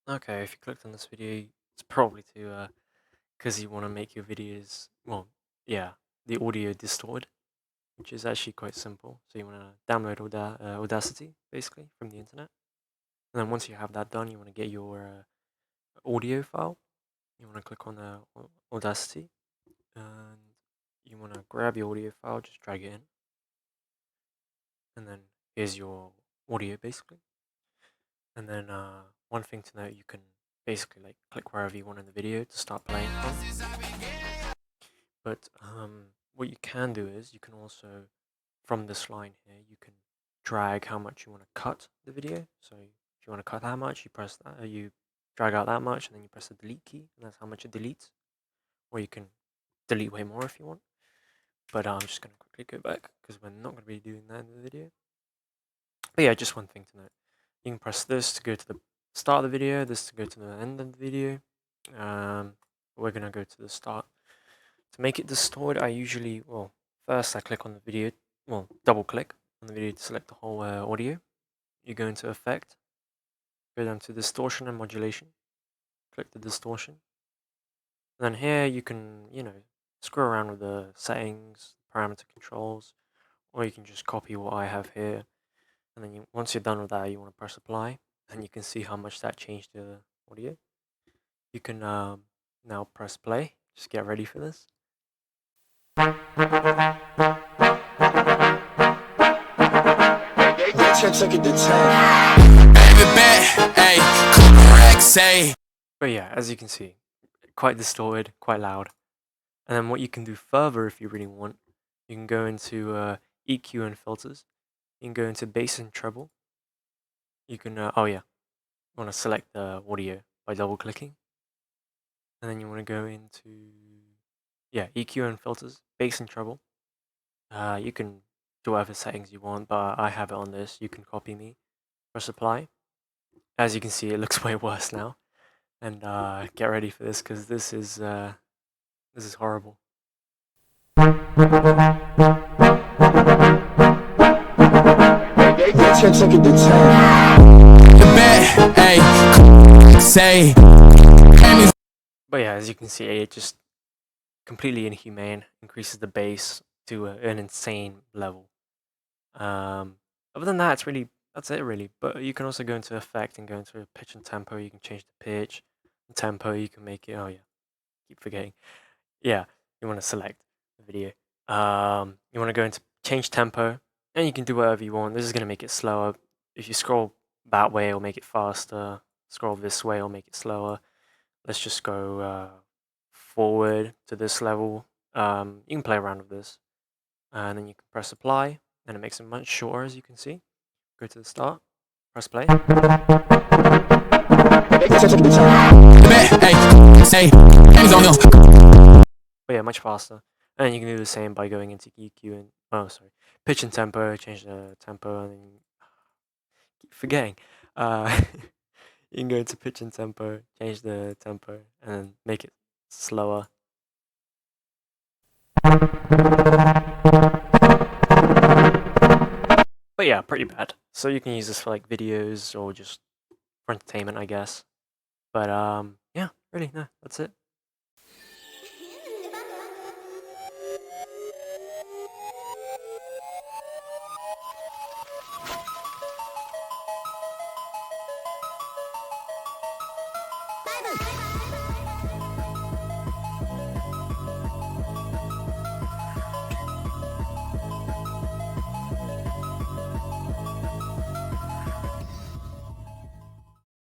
Okay, if you clicked on this video, it's probably to because you want to make your videos, well, yeah, the audio distorted, which is actually quite simple. So you want to download Audacity, basically, from the internet. And then once you have that done, you want to get your audio file. You want to click on Audacity, and you want to grab your audio file, just drag it in. And then here's your audio, basically. And then one thing to note, you can basically like click wherever you want in the video to start playing from. But what you can do is you can also, from this line here, you can drag how much you want to cut the video. So if you want to cut that much, you press that, you drag out that much, and then you press the delete key, and that's how much it deletes. Or you can delete way more if you want. But I'm just going to quickly go back because we're not going to be doing that in the video. But yeah, just one thing to note. You can press this to go to the start of the video, this to go to the end of the video. We're going to go to the start. To make it distorted, I usually, first I click on the video, double click on the video to select the whole audio. You go into Effect, go down to Distortion and Modulation, click the distortion. And then here you can, screw around with the settings, parameter controls, or you can just copy what I have here. And then once you're done with that, you want to press Apply, and you can see how much that changed the audio. You can now press play. Just get ready for this. 10 took it to 10. But yeah, as you can see, quite distorted, quite loud. And then what you can do further if you really want, you can go into EQ and filters. You can go into bass and treble. You can, you want to select the audio by double clicking. And then you want to go into, EQ and filters, bass and treble. You can do whatever settings you want, but I have it on this. You can copy me, press apply. As you can see, it looks way worse now. And get ready for this because this is horrible. But yeah, as you can see, it just completely inhumane, increases the bass to an insane level. Other than that, that's it really. But you can also go into effect and go into pitch and tempo. You can change the pitch and tempo. You can make it. Keep forgetting. Yeah, you want to select the video. You want to go into change tempo, and you can do whatever you want. This is gonna make it slower. If you scroll that way, it'll make it faster. Scroll this way, it'll make it slower. Let's just go forward to this level. You can play around with this, and then you can press apply, and it makes it much shorter, as you can see. Go to the start, press play. But yeah, much faster. And you can do the same by going into EQ and pitch and tempo. Change the tempo, and then keep forgetting. You can go into pitch and tempo, change the tempo, and then make it slower. But yeah, pretty bad. So you can use this for like videos or just for entertainment, I guess. But yeah, really, no, that's it. Bye.